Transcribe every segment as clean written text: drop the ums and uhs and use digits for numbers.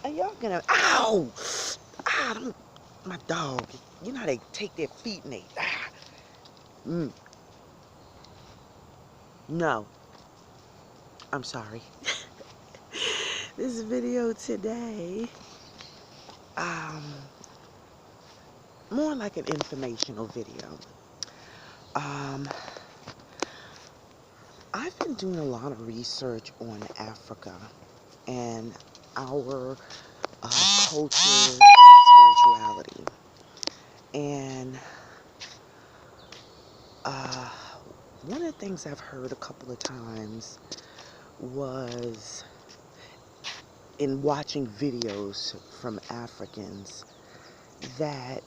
And y'all gonna, ow! Ah, my dog. You know how they take their feet and they, mm, no, I'm sorry. This video today, um, more like an informational video. Um, I've been doing a lot of research on Africa and our culture and spirituality. And uh, one of the things I've heard a couple of times was in watching videos from Africans that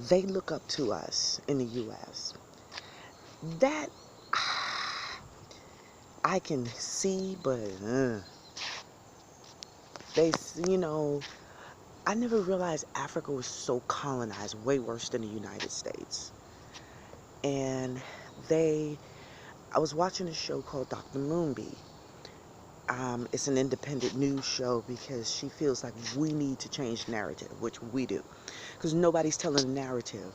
they look up to us in the U.S. That I can see, but they, you know, I never realized Africa was so colonized, way worse than the United States. And I was watching a show called Dr. Lumbee. It's an independent news show because she feels like we need to change the narrative, which we do. Because nobody's telling a narrative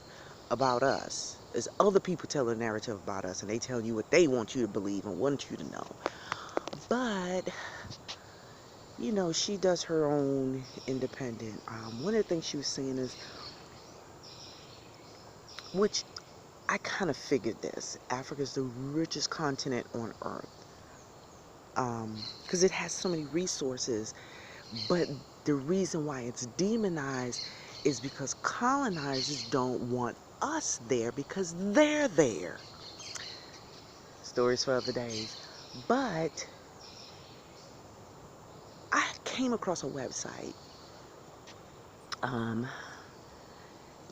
about us. There's other people telling a narrative about us, and they tell you what they want you to believe and want you to know. But, you know, she does her own independent. One of the things she was saying is, which I kind of figured this, Africa is the richest continent on earth. Because it has so many resources, but the reason why it's demonized is because colonizers don't want us there because they're there. Stories for other days. But I came across a website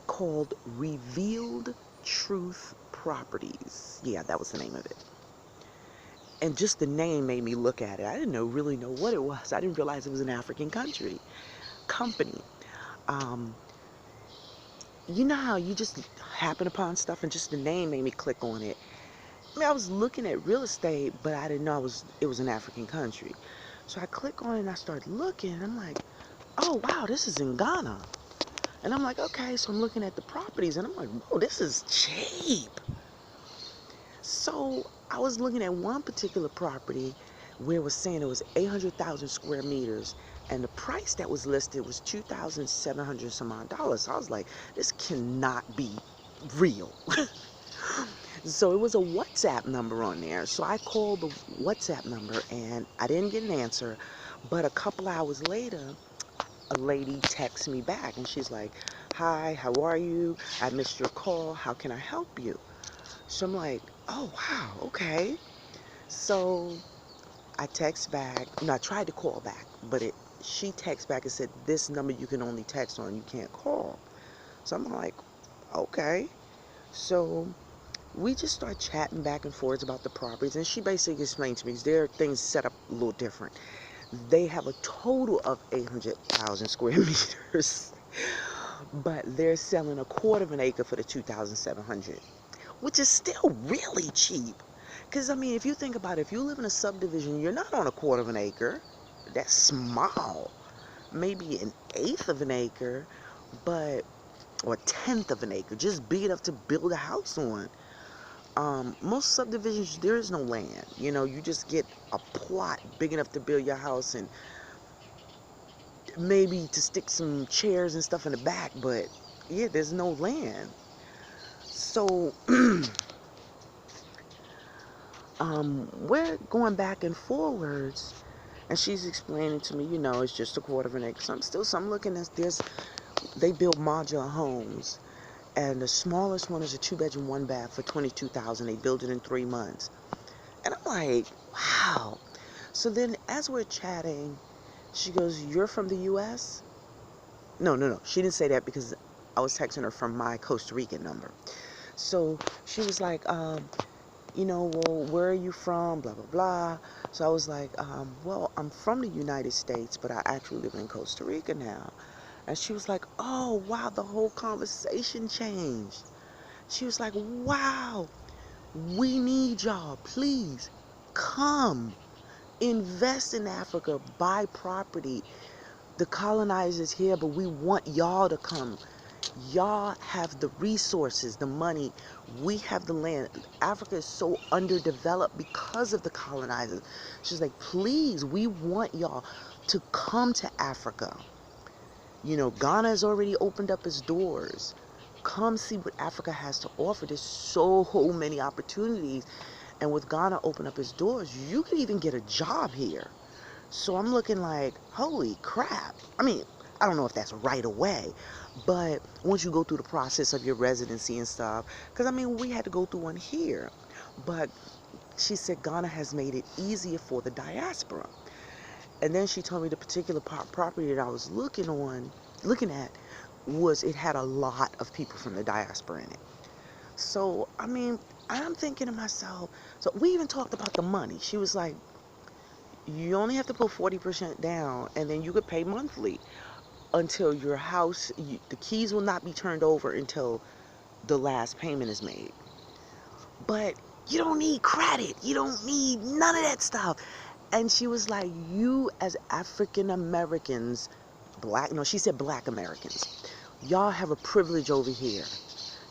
called Revealed Truth Properties. Yeah, that was the name of it. And just the name made me look at it. I didn't really know what it was. I didn't realize it was an African company. You know how you just happen upon stuff and just the name made me click on it. I mean, I was looking at real estate, but I didn't know it was an African country. So I click on it and I start looking, and I'm like, oh wow, this is in Ghana. And I'm like, okay, so I'm looking at the properties, and I'm like, whoa, this is cheap. So I was looking at one particular property where it was saying it was 800,000 square meters, and the price that was listed was $2,700 some odd dollars. So I was like, this cannot be real. So it was a WhatsApp number on there. So I called the WhatsApp number and I didn't get an answer. But a couple hours later, a lady texts me back and she's like, hi, how are you? I missed your call. How can I help you? So I'm like, oh, wow, okay. So I text back. No, I tried to call back, but she texts back and said, this number you can only text on, you can't call. So I'm like, okay. So we just start chatting back and forth about the properties, and she basically explained to me, because there are things set up a little different. They have a total of 800,000 square meters, but they're selling a quarter of an acre for the 2,700, which is still really cheap. Because, I mean, if you think about it, if you live in a subdivision, you're not on a quarter of an acre. That's small. Maybe an eighth of an acre, or a tenth of an acre, just big enough to build a house on. Most subdivisions, there is no land. You know, you just get a plot big enough to build your house and maybe to stick some chairs and stuff in the back, but yeah, there's no land. So, we're going back and forwards, and she's explaining to me, you know, it's just a quarter of an acre. So I'm looking at this, they build modular homes, and the smallest one is a 2-bedroom, 1-bath for $22,000. They built it in 3 months. And I'm like, wow. So then as we're chatting, she goes, you're from the U.S.? No. She didn't say that because I was texting her from my Costa Rican number. So she was like, you know, well, where are you from? Blah, blah, blah. So I was like, well, I'm from the United States, but I actually live in Costa Rica now. And she was like, oh, wow, the whole conversation changed. She was like, wow, we need y'all. Please come. Invest in Africa, buy property. The colonizers here, but we want y'all to come. Y'all have the resources, the money. We have the land. Africa is so underdeveloped because of the colonizers. She's like, please, we want y'all to come to Africa. You know, Ghana has already opened up its doors. Come see what Africa has to offer. There's so many opportunities. And with Ghana open up its doors, you can even get a job here. So I'm looking like, holy crap. I mean, I don't know if that's right away, but once you go through the process of your residency and stuff, because I mean, we had to go through one here, but she said Ghana has made it easier for the diaspora. And then she told me the particular property that I was looking at, was it had a lot of people from the diaspora in it. So, I mean, I'm thinking to myself, so we even talked about the money. She was like, you only have to put 40% down, and then you could pay monthly until your house, the keys will not be turned over until the last payment is made. But you don't need credit. You don't need none of that stuff. And she was like, you as African Americans, black, no, she said black Americans, y'all have a privilege over here.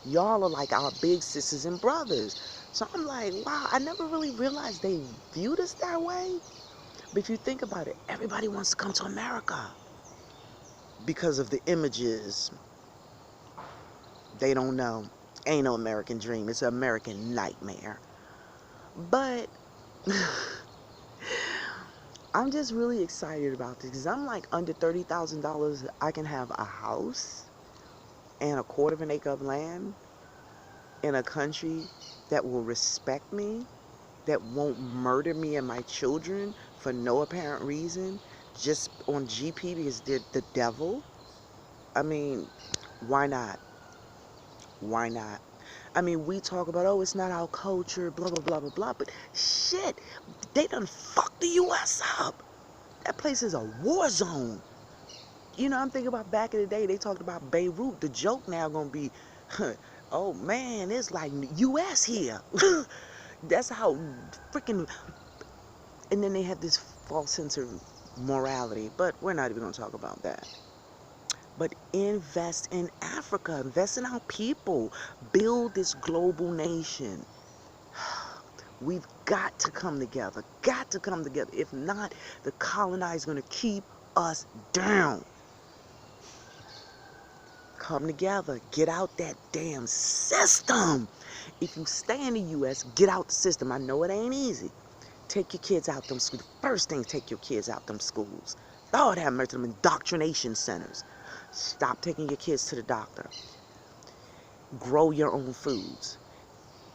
Y'all are like our big sisters and brothers. So I'm like, wow, I never really realized they viewed us that way. But if you think about it, everybody wants to come to America because of the images. They don't know. Ain't no American dream. It's an American nightmare. But I'm just really excited about this because I'm like, under $30,000, I can have a house and a quarter of an acre of land in a country that will respect me, that won't murder me and my children for no apparent reason, just on GP because they're the devil. I mean, why not? Why not? I mean, we talk about, oh, it's not our culture, blah, blah, blah, blah, blah. But shit, they done fucked the U.S. up. That place is a war zone. You know, I'm thinking about back in the day, they talked about Beirut. The joke now going to be, oh, man, it's like U.S. here. That's how freaking... And then they have this false sense of morality. But we're not even going to talk about that. But invest in Africa. Invest in our people. Build this global nation. We've got to come together. Got to come together. If not, the colonizers are going to keep us down. Come together. Get out that damn system. If you stay in the U.S., get out the system. I know it ain't easy. Take your kids out them schools. The first thing, take your kids out them schools. Lord have mercy, them indoctrination centers. Stop taking your kids to the doctor. Grow your own foods.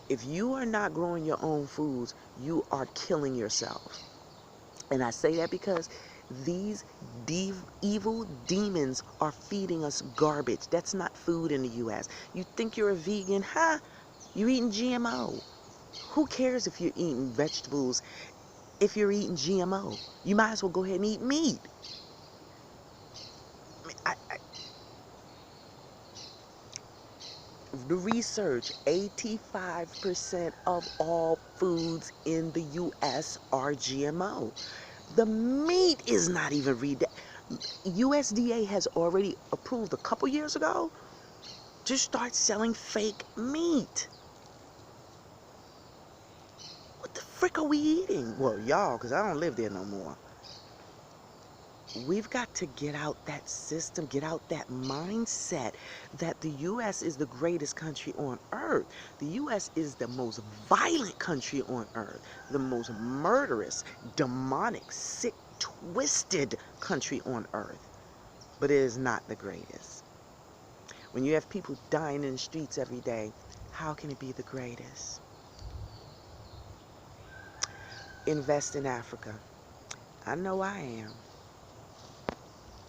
If you are not growing your own foods, you are killing yourself. And I say that because these evil demons are feeding us garbage. That's not food in the U.S. You think you're a vegan? Huh? You're eating GMO. Who cares if you're eating vegetables? If you're eating GMO, you might as well go ahead and eat meat. The research, 85% of all foods in the U.S. are GMO. The meat is not even USDA has already approved a couple years ago to start selling fake meat. What the frick are we eating? Well, y'all, because I don't live there no more. We've got to get out that system, get out that mindset that the U.S. is the greatest country on earth. The U.S. is the most violent country on earth, the most murderous, demonic, sick, twisted country on earth. But it is not the greatest. When you have people dying in the streets every day, how can it be the greatest? Invest in Africa. I know I am.